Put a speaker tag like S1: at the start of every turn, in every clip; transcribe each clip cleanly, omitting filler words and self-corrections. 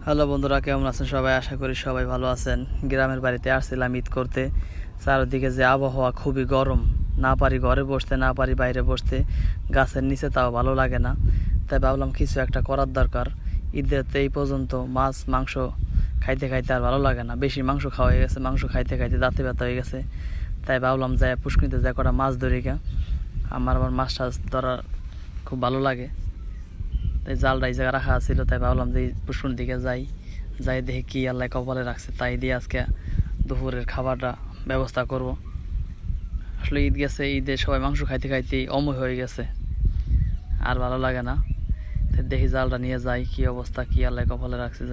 S1: Hello বন্ধুরা, কেমন আছেন সবাই? আশা করি সবাই ভালো আছেন। গ্রামের বাড়িতে আসছিলাম ঈদ করতে। চারদিকে যে আবহাওয়া খুবই গরম, না পারি ঘরে বসতে, না পারি বাইরে বসতে, গাছের নিচে তাও ভালো লাগে না। তাই ভাবলাম কিছু একটা করার দরকার। ঈদের তো এই পর্যন্ত মাছ মাংস খাইতে খাইতে আর ভালো লাগে না, বেশি মাংস খাওয়া হয়ে গেছে, মাংস খাইতে খাইতে দাঁতে ব্যথা হয়ে গেছে। তাই ভাবলাম যাই পুষ্করিতে যাই কটা মাছ ধরি গা। আমার মাছ টাছ ধরার খুব ভালো লাগে। তাই জালটা এই জায়গায় রাখা ছিল, তাই ভাবলাম যে পুষ্করির দিকে যাই দেখি কি আল্লাহ কপালে রাখছে, তাই দিয়ে আজকে দুপুরের খাবারটা ব্যবস্থা করব। আসলে ঈদ গেছে, ঈদে সবাই মাংস খাইতে খাইতে অময় হয়ে গেছে, আর ভালো লাগে না। তাই দেখি জালটা নিয়ে যাই, কি অবস্থা, কি আল্লাহ কপালে রাখছে।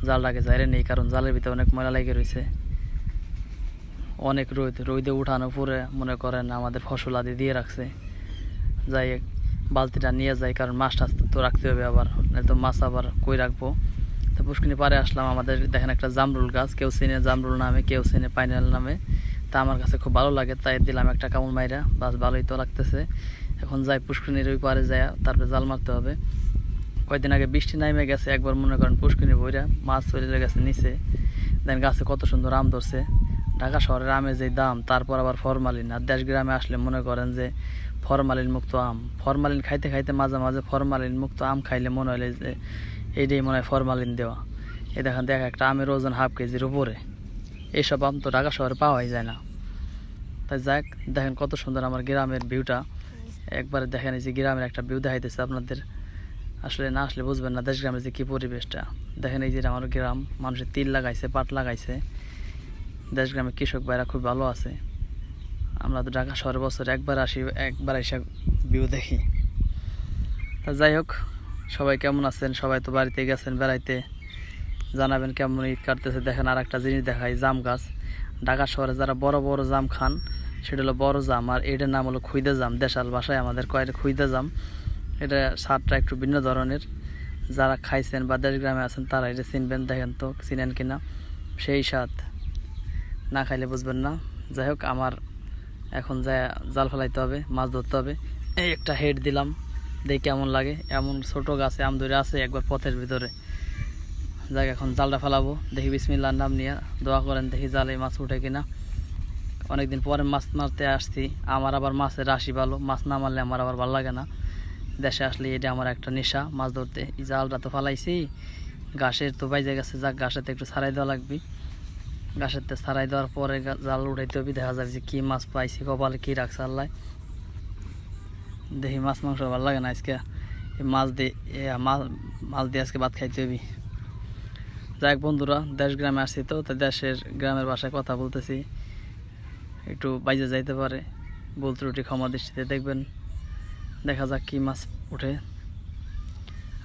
S1: জালটাকে যাইরে নেই, কারণ জালের ভিতরে অনেক ময়লা লেগে রয়েছে, অনেক রোদে উঠানো পরে মনে করেন আমাদের ফসল আদি দিয়ে রাখছে। যাই বালতিটা নিয়ে যাই, কারণ মাছ টাছ তো রাখতে হবে, আবার নয়তো মাছ আবার কই রাখবো। তো পুষ্কিনি পাড়ে আসলাম। আমাদের দেখেন একটা জামরুল গাছ, কেউ চিনে জামরুল নামে, কেউ চিনে পাইনাল নামে। তা আমার কাছে খুব ভালো লাগে, তাই দিলাম একটা কামড় মাইরা। বাস ভালোই তো লাগতেছে। এখন যাই পুষ্কিনির ওই পারে যায়, তারপরে জাল মারতে হবে। কয়েকদিন আগে বৃষ্টি নামে গেছে, একবার মনে করেন পুষ্কিনি বইরা মাছ চলে গেছে নিচে। দেন গাছে কত সুন্দর আম ধরছে। ঢাকা শহরের আমের যে দাম, তারপর আবার ফরমালিন। আর দেশ গ্রামে আসলে মনে করেন যে ফরমালিন মুক্ত আম। ফরমালিন খাইতে খাইতে মাঝে মাঝে ফরমালিন মুক্ত আম খাইলে মনে হলে যে এইটাই মনে হয় ফরমালিন দেওয়া। এই দেখেন একটা আমের ওজন হাফ কেজির উপরে। এইসব আম তো ঢাকা শহরে পাওয়াই যায় না। তাই যাক, দেখেন কত সুন্দর আমার গ্রামের ভিউটা। একবারে দেখেন এই যে গ্রামের একটা ভিউ দেখাইতেছে আপনাদের। আসলে না আসলে বুঝবেন না দেশ গ্রামের যে কী পরিবেশটা। দেখেন এই যে আমার গ্রাম, মানুষের তিল লাগাইছে, পাট লাগাইছে। দেশ গ্রামে কৃষক ভাইরা খুব ভালো আছে। আমরা তো ঢাকা শহরে বছর একবার আসি, একবার এসে ভিউ দেখি। তা যাই হোক, সবাই কেমন আছেন? সবাই তো বাড়িতে গেছেন বেড়াইতে, জানাবেন কেমন ঈদ কাটতেছে। দেখেন আর একটা জিনিস দেখাই, জাম গাছ। ঢাকা শহরে যারা বড় বড় জাম খান, সেটা হলো বড় জাম, আর এটার নাম হলো খুইদা জাম। দেশাল ভাষায় আমাদের কয় খুইদা জাম। এটা স্বাদটা একটু ভিন্ন ধরনের। যারা খাইছেন বা দেশ গ্রামে আছেন তারা এটা চিনবেন। দেখেন তো চিনেন কিনা, সেই স্বাদ, না খাইলে বুঝবেন না। যাই হোক, আমার এখন জাল ফেলাইতে হবে, মাছ ধরতে হবে। এই একটা হেড দিলাম, দেখি কেমন লাগে। এমন ছোট গাছে আম ধরে আছে একবার পথের ভিতরে। যাক, এখন জালটা ফেলাবো। দেখি বিসমিল্লাহর নাম নিয়ে দোয়া করেন, দেখি জালে মাছ উঠে কিনা। অনেকদিন পরে মাছ মারতে আসছি। আমার আবার মাছের রাশি ভালো, মাছ না মারলে আমার আবার ভালো লাগে না। দেশে আসলে এটা আমার একটা নেশা, মাছ ধরতে। এই জালটা তো ফালাইছি, ঘাসের তো বাইজে গেছে। যাক, ঘাসেতে একটু ছাড়াই দেওয়া লাগবে। ঘাসেতে ছাড়াই দেওয়ার পরে জাল উঠাইতে হবে। দেখা যাবে যে কী মাছ পাইছি, কপালে কী রাখছে আল্লাহ। দেখি মাছ মাংস ভালো লাগে না আজকে, মাছ দিয়ে মাছ দিয়ে আজকে ভাত খাইতে হবে। যাক বন্ধুরা, দেশ গ্রামে আসছি তো, তাই দেশের গ্রামের ভাষায় কথা বলতেছি, একটু বাইজে যাইতে পারে। ভুল ত্রুটি ক্ষমা দৃষ্টিতে দেখবেন। দেখা যাক কি মাছ উঠে।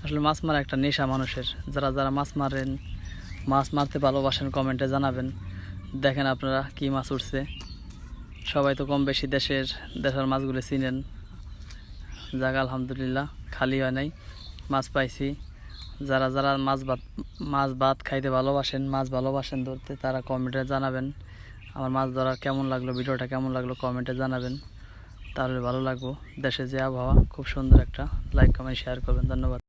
S1: আসলে মাছ মারা একটা নেশা মানুষের। যারা যারা মাছ মারেন, মাছ মারতে ভালোবাসেন, কমেন্টে জানাবেন। দেখেন আপনারা কি মাছ উঠছে। সবাই তো কম বেশি দেশের মাছগুলো চিনেন। যাক, আলহামদুলিল্লাহ, খালি হয় নাই, মাছ পাইছি। যারা যারা মাছ ভাত খাইতে ভালোবাসেন, মাছ ভালোবাসেন ধরতে, তারা কমেন্টে জানাবেন। আমার মাছ ধরা কেমন লাগলো, ভিডিওটা কেমন লাগলো কমেন্টে জানাবেন, তাহলে ভালো লাগবো। দেশে যে আবহাওয়া খুব সুন্দর একটা, লাইক কমেন্ট শেয়ার করবেন। ধন্যবাদ।